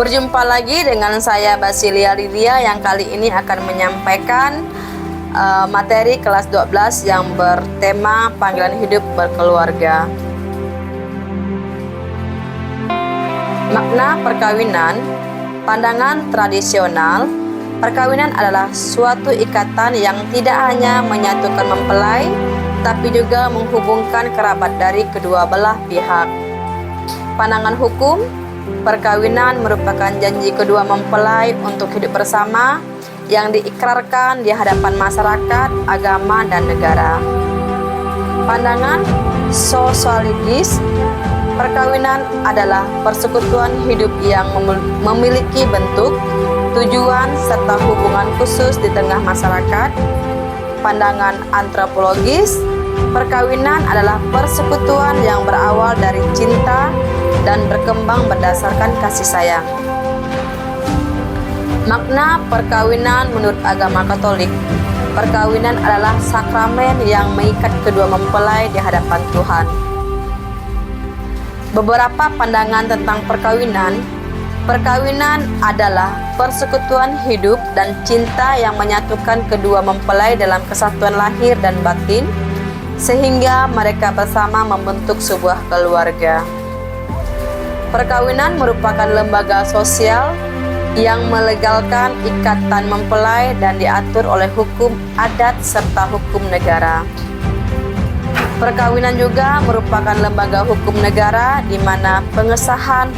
Berjumpa lagi dengan saya Basilia Lilia yang kali ini akan menyampaikan materi kelas 12 yang bertema panggilan hidup berkeluarga. Makna perkawinan, pandangan tradisional, perkawinan adalah suatu ikatan yang tidak hanya menyatukan mempelai, tapi juga menghubungkan kerabat dari kedua belah pihak. Pandangan hukum, perkawinan merupakan janji kedua mempelai untuk hidup bersama yang diikrarkan di hadapan masyarakat, agama, dan negara. Pandangan sosiologis, perkawinan adalah persekutuan hidup yang memiliki bentuk, tujuan, serta hubungan khusus di tengah masyarakat. Pandangan antropologis, perkawinan adalah persekutuan yang berawal dari cinta dan berkembang berdasarkan kasih sayang. Makna perkawinan menurut agama Katolik, perkawinan adalah sakramen yang mengikat kedua mempelai di hadapan Tuhan. Beberapa pandangan tentang perkawinan. Perkawinan adalah persekutuan hidup dan cinta yang menyatukan kedua mempelai dalam kesatuan lahir dan batin, sehingga mereka bersama membentuk sebuah keluarga. Perkawinan merupakan lembaga sosial yang melegalkan ikatan mempelai dan diatur oleh hukum adat serta hukum negara. Perkawinan juga merupakan lembaga hukum negara di mana pengesahan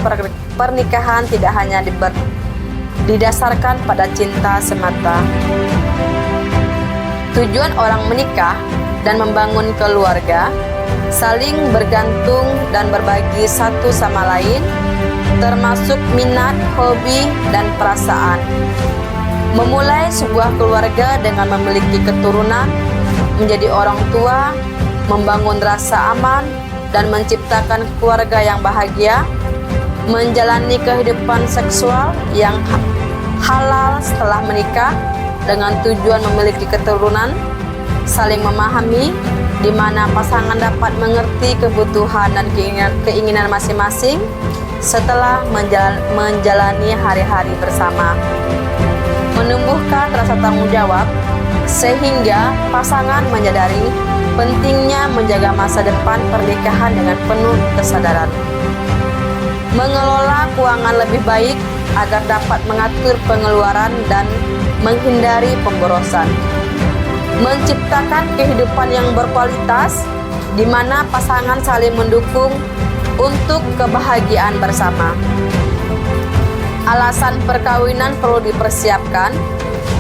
pernikahan tidak hanya didasarkan pada cinta semata. Tujuan orang menikah dan membangun keluarga, saling bergantung dan berbagi satu sama lain, termasuk minat, hobi, dan perasaan. Memulai sebuah keluarga dengan memiliki keturunan, menjadi orang tua, membangun rasa aman, dan menciptakan keluarga yang bahagia, menjalani kehidupan seksual yang halal setelah menikah dengan tujuan memiliki keturunan, saling memahami, di mana pasangan dapat mengerti kebutuhan dan keinginan masing-masing setelah menjalani hari-hari bersama. Menumbuhkan rasa tanggung jawab, sehingga pasangan menyadari pentingnya menjaga masa depan pernikahan dengan penuh kesadaran. Mengelola keuangan lebih baik agar dapat mengatur pengeluaran dan menghindari pemborosan. Menciptakan kehidupan yang berkualitas di mana pasangan saling mendukung untuk kebahagiaan bersama. Alasan perkawinan perlu dipersiapkan.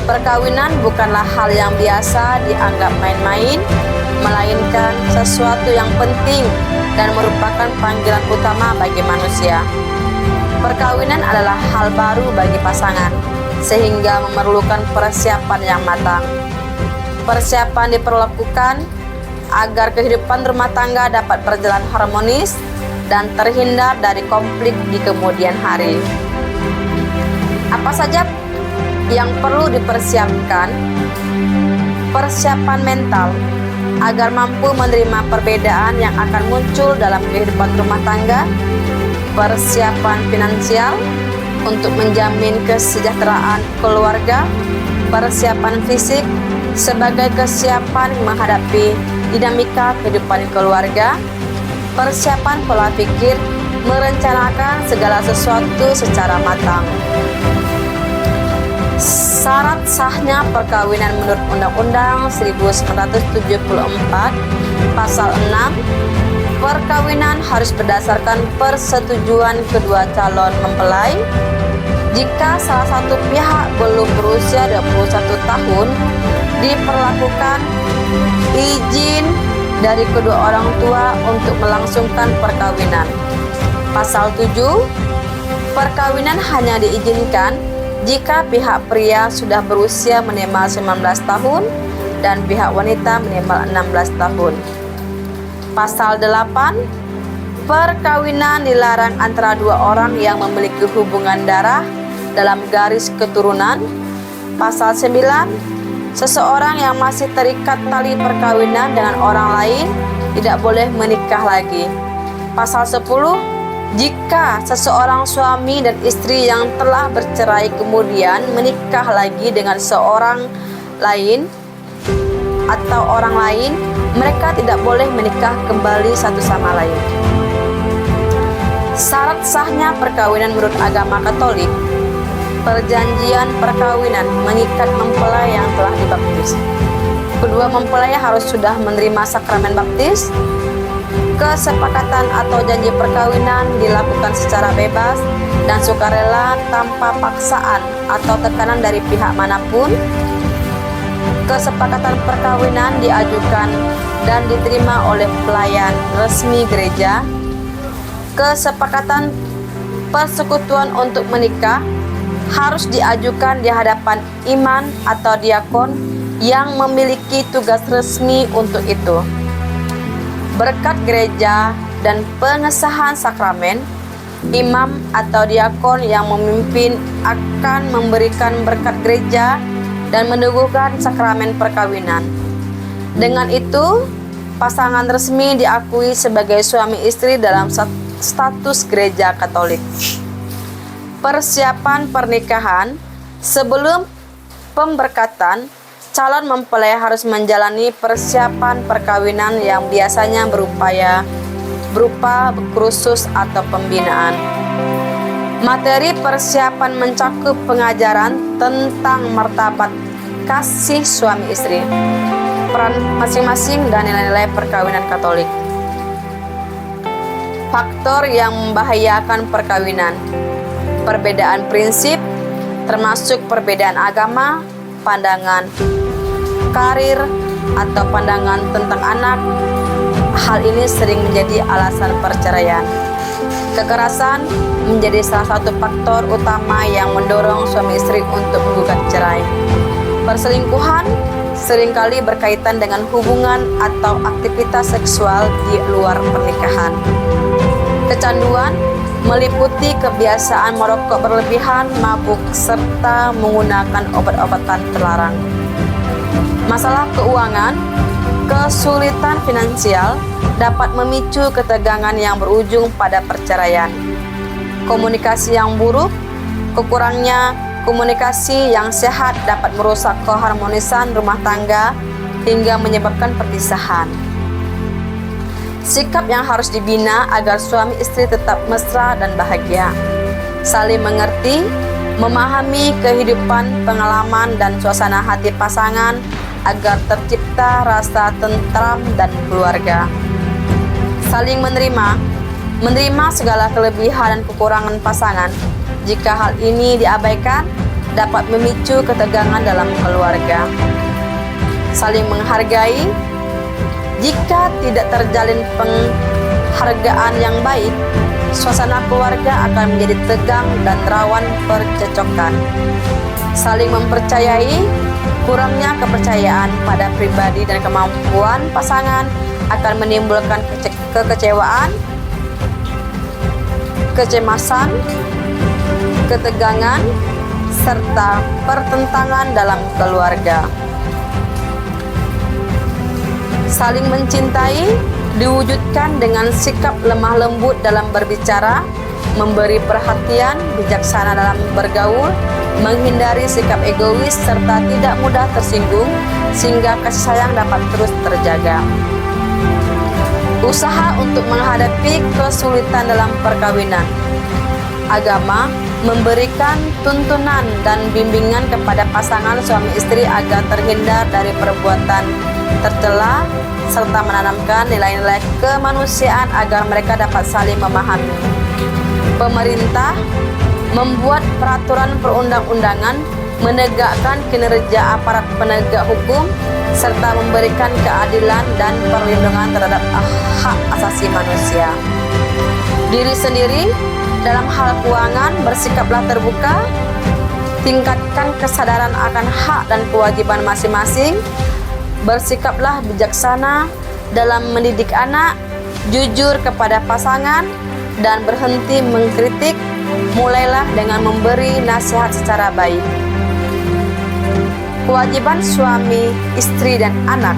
Perkawinan bukanlah hal yang biasa dianggap main-main, melainkan sesuatu yang penting dan merupakan panggilan utama bagi manusia. Perkawinan adalah hal baru bagi pasangan, sehingga memerlukan persiapan yang matang. Persiapan diperlakukan agar kehidupan rumah tangga dapat berjalan harmonis dan terhindar dari konflik di kemudian hari. Apa saja yang perlu dipersiapkan? Persiapan mental agar mampu menerima perbedaan yang akan muncul dalam kehidupan rumah tangga. Persiapan finansial untuk menjamin kesejahteraan keluarga. Persiapan fisik sebagai kesiapan menghadapi dinamika kehidupan keluarga. Persiapan pola pikir merencanakan segala sesuatu secara matang. Syarat sahnya perkawinan menurut Undang-Undang 1974 Pasal 6, perkawinan harus berdasarkan persetujuan kedua calon mempelai. Jika salah satu pihak belum berusia 21 tahun, diperlakukan izin dari kedua orang tua untuk melangsungkan perkawinan. Pasal 7, perkawinan hanya diizinkan jika pihak pria sudah berusia minimal 19 tahun dan pihak wanita minimal 16 tahun. Pasal 8, perkawinan dilarang antara dua orang yang memiliki hubungan darah dalam garis keturunan. Pasal 9, seseorang yang masih terikat tali perkawinan dengan orang lain tidak boleh menikah lagi. Pasal 10, Jika seseorang suami dan istri yang telah bercerai kemudian menikah lagi dengan seorang lain atau orang lain, mereka tidak boleh menikah kembali satu sama lain. Syarat sahnya perkawinan menurut agama Katolik: perjanjian perkawinan mengikat mempelai yang telah dibaptis. Kedua mempelai harus sudah menerima sakramen baptis. Kesepakatan atau janji perkawinan dilakukan secara bebas dan sukarela tanpa paksaan atau tekanan dari pihak manapun. Kesepakatan perkawinan diajukan dan diterima oleh pelayan resmi gereja. Kesepakatan persekutuan untuk menikah harus diajukan di hadapan imam atau diakon yang memiliki tugas resmi untuk itu. Berkat gereja dan pengesahan sakramen, imam atau diakon yang memimpin akan memberikan berkat gereja dan meneguhkan sakramen perkawinan. Dengan itu, pasangan resmi diakui sebagai suami istri dalam status gereja Katolik. Persiapan pernikahan: sebelum pemberkatan, calon mempelai harus menjalani persiapan perkawinan yang biasanya berupa kursus atau pembinaan. Materi persiapan mencakup pengajaran tentang martabat kasih suami istri, peran masing-masing, dan nilai-nilai perkawinan Katolik. Faktor yang membahayakan perkawinan: perbedaan prinsip, termasuk perbedaan agama, pandangan karir, atau pandangan tentang anak. Hal ini sering menjadi alasan perceraian. Kekerasan menjadi salah satu faktor utama yang mendorong suami istri untuk menggugat cerai. Perselingkuhan seringkali berkaitan dengan hubungan atau aktivitas seksual di luar pernikahan. Kecanduan meliputi kebiasaan merokok berlebihan, mabuk, serta menggunakan obat-obatan terlarang. Masalah keuangan, kesulitan finansial dapat memicu ketegangan yang berujung pada perceraian. Komunikasi yang buruk, kekurangnya komunikasi yang sehat dapat merusak keharmonisan rumah tangga hingga menyebabkan perpisahan. Sikap yang harus dibina agar suami istri tetap mesra dan bahagia: saling mengerti, memahami kehidupan, pengalaman, dan suasana hati pasangan agar tercipta rasa tentram dan keluarga. Saling menerima segala kelebihan dan kekurangan pasangan. Jika hal ini diabaikan, dapat memicu ketegangan dalam keluarga. Saling menghargai. Jika tidak terjalin penghargaan yang baik, suasana keluarga akan menjadi tegang dan rawan percecokan. Saling mempercayai. Kurangnya kepercayaan pada pribadi dan kemampuan pasangan akan menimbulkan kekecewaan, kecemasan, ketegangan, serta pertentangan dalam keluarga. Saling mencintai diwujudkan dengan sikap lemah lembut dalam berbicara, memberi perhatian, bijaksana dalam bergaul, menghindari sikap egois, serta tidak mudah tersinggung, sehingga kasih sayang dapat terus terjaga. Usaha untuk menghadapi kesulitan dalam perkawinan. Agama memberikan tuntunan dan bimbingan kepada pasangan suami istri agar terhindar dari perbuatan tercela, serta menanamkan nilai-nilai kemanusiaan agar mereka dapat saling memahami. Pemerintah membuat peraturan perundang-undangan, menegakkan kinerja aparat penegak hukum, serta memberikan keadilan dan perlindungan terhadap hak asasi manusia. Diri sendiri dalam hal keuangan, bersikaplah terbuka, tingkatkan kesadaran akan hak dan kewajiban masing-masing, bersikaplah bijaksana dalam mendidik anak, jujur kepada pasangan, dan berhenti mengkritik. Mulailah dengan memberi nasihat secara baik. Kewajiban suami, istri, dan anak.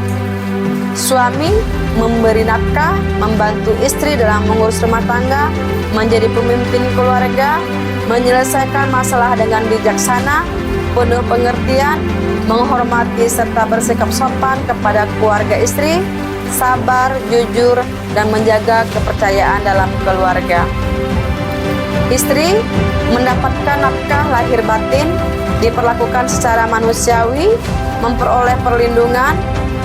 Suami memberi nafkah, membantu istri dalam mengurus rumah tangga, menjadi pemimpin keluarga, menyelesaikan masalah dengan bijaksana, penuh pengertian, menghormati serta bersikap sopan kepada keluarga istri, sabar, jujur, dan menjaga kepercayaan dalam keluarga. Istri mendapatkan nafkah lahir batin, diperlakukan secara manusiawi, memperoleh perlindungan,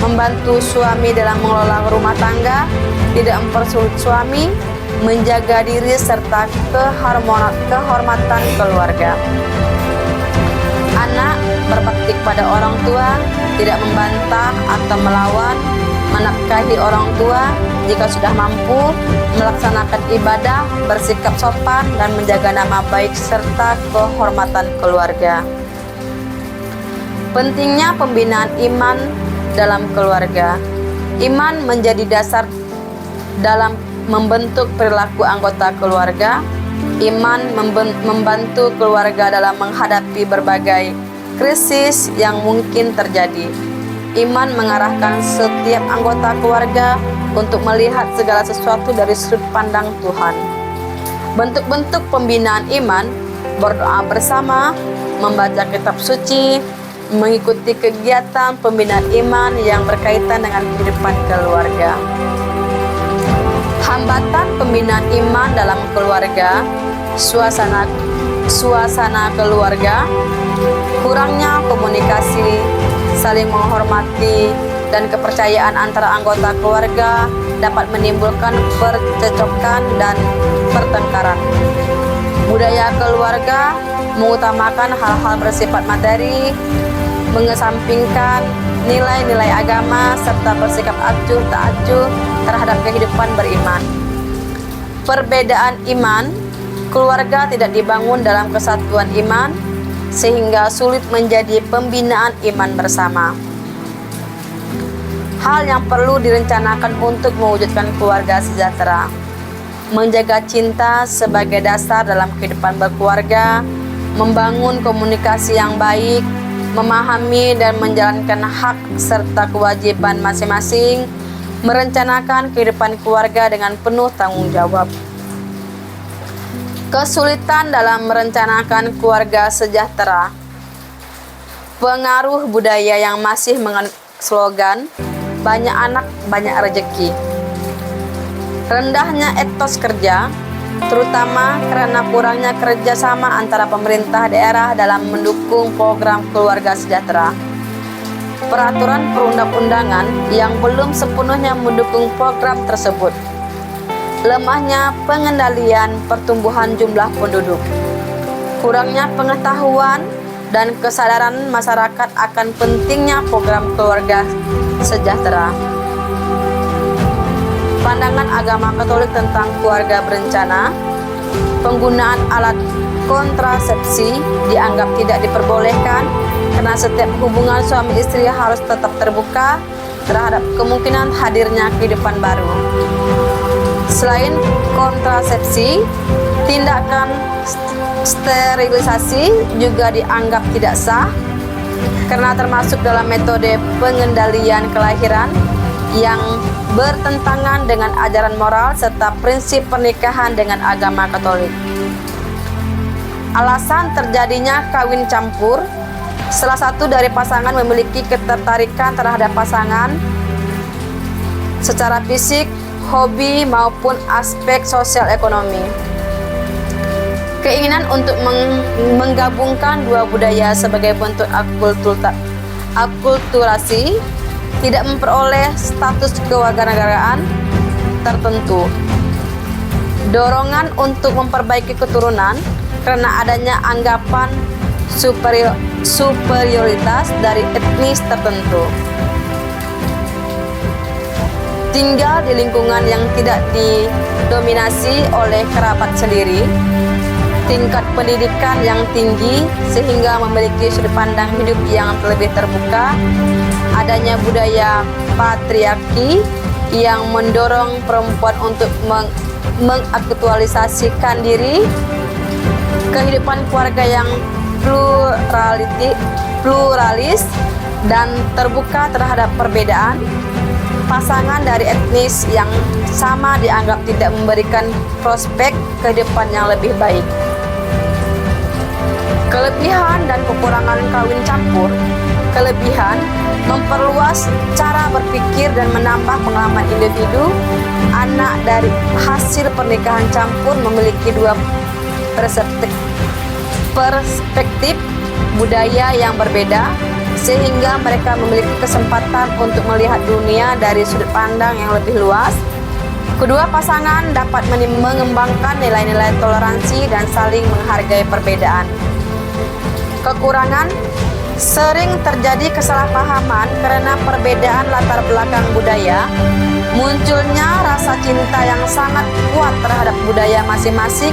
membantu suami dalam mengelola rumah tangga, tidak mempersulit suami, menjaga diri serta kehormatan keluarga. Anak berbakti kepada orang tua, tidak membantah atau melawan, menafkahi orang tua jika sudah mampu, melaksanakan ibadah, bersikap sopan, dan menjaga nama baik serta kehormatan keluarga. Pentingnya pembinaan iman dalam keluarga. Iman menjadi dasar dalam membentuk perilaku anggota keluarga. Iman membantu keluarga dalam menghadapi berbagai krisis yang mungkin terjadi. Iman mengarahkan setiap anggota keluarga untuk melihat segala sesuatu dari sudut pandang Tuhan. Bentuk-bentuk pembinaan iman: berdoa bersama, membaca kitab suci, mengikuti kegiatan pembinaan iman yang berkaitan dengan kehidupan keluarga. Hambatan pembinaan iman dalam keluarga: suasana keluarga, kurangnya komunikasi, saling menghormati, dan kepercayaan antara anggota keluarga dapat menimbulkan percekcokan dan pertengkaran. Budaya keluarga mengutamakan hal-hal bersifat materi, mengesampingkan nilai-nilai agama, serta bersikap acuh tak acuh terhadap kehidupan beriman. Perbedaan iman: keluarga tidak dibangun dalam kesatuan iman, sehingga sulit menjadi pembinaan iman bersama. Hal yang perlu direncanakan untuk mewujudkan keluarga sejahtera: menjaga cinta sebagai dasar dalam kehidupan berkeluarga, membangun komunikasi yang baik, memahami dan menjalankan hak serta kewajiban masing-masing, merencanakan kehidupan keluarga dengan penuh tanggung jawab. Kesulitan dalam merencanakan keluarga sejahtera. Pengaruh budaya yang masih menganut slogan banyak anak banyak rezeki. Rendahnya etos kerja, terutama karena kurangnya kerjasama antara pemerintah daerah dalam mendukung program keluarga sejahtera. Peraturan perundang-undangan yang belum sepenuhnya mendukung program tersebut. Lemahnya pengendalian pertumbuhan jumlah penduduk. Kurangnya pengetahuan dan kesadaran masyarakat akan pentingnya program keluarga sejahtera. Pandangan agama Katolik tentang keluarga berencana. Penggunaan alat kontrasepsi dianggap tidak diperbolehkan karena setiap hubungan suami istri harus tetap terbuka terhadap kemungkinan hadirnya kehidupan baru. Selain kontrasepsi, tindakan sterilisasi juga dianggap tidak sah karena termasuk dalam metode pengendalian kelahiran yang bertentangan dengan ajaran moral serta prinsip pernikahan dengan agama Katolik. Alasan terjadinya kawin campur: salah satu dari pasangan memiliki ketertarikan terhadap pasangan secara fisik, hobi, maupun aspek sosial ekonomi. Keinginan untuk menggabungkan dua budaya sebagai bentuk akulturasi, tidak memperoleh status kewarganegaraan tertentu. Dorongan untuk memperbaiki keturunan karena adanya anggapan superioritas dari etnis tertentu. Tinggal di lingkungan yang tidak didominasi oleh kerabat sendiri. Tingkat pendidikan yang tinggi sehingga memiliki sudut pandang hidup yang lebih terbuka. Adanya budaya patriarki yang mendorong perempuan untuk mengaktualisasikan diri. Kehidupan keluarga yang pluralis dan terbuka terhadap perbedaan. pasangan dari etnis yang sama dianggap tidak memberikan prospek kehidupan yang lebih baik. Kelebihan dan kekurangan kawin campur. Kelebihan memperluas cara berpikir dan menambah pengalaman individu. Anak dari hasil pernikahan campur memiliki dua perspektif budaya yang berbeda, sehingga mereka memiliki kesempatan untuk melihat dunia dari sudut pandang yang lebih luas. Kedua pasangan dapat mengembangkan nilai-nilai toleransi dan saling menghargai perbedaan. Kekurangan, sering terjadi kesalahpahaman karena perbedaan latar belakang budaya. Munculnya rasa cinta yang sangat kuat terhadap budaya masing-masing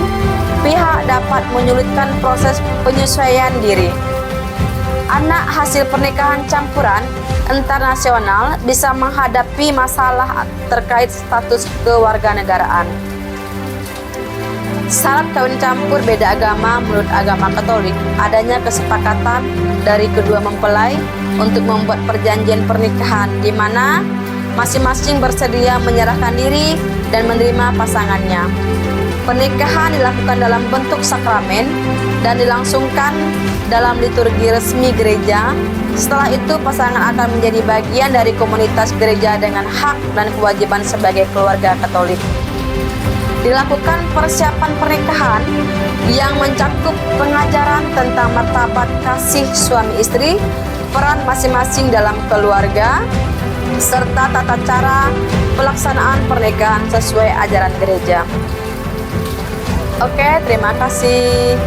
pihak dapat menyulitkan proses penyesuaian diri. Anak hasil pernikahan campuran internasional bisa menghadapi masalah terkait status kewarganegaraan. Syarat kawin campur beda agama. Menurut agama Katolik, adanya kesepakatan dari kedua mempelai untuk membuat perjanjian pernikahan di mana masing-masing bersedia menyerahkan diri dan menerima pasangannya. Pernikahan dilakukan dalam bentuk sakramen dan dilangsungkan dalam liturgi resmi gereja. Setelah itu, pasangan akan menjadi bagian dari komunitas gereja dengan hak dan kewajiban sebagai keluarga Katolik. Dilakukan persiapan pernikahan yang mencakup pengajaran tentang martabat kasih suami istri, peran masing-masing dalam keluarga, serta tata cara pelaksanaan pernikahan sesuai ajaran gereja. Oke, terima kasih.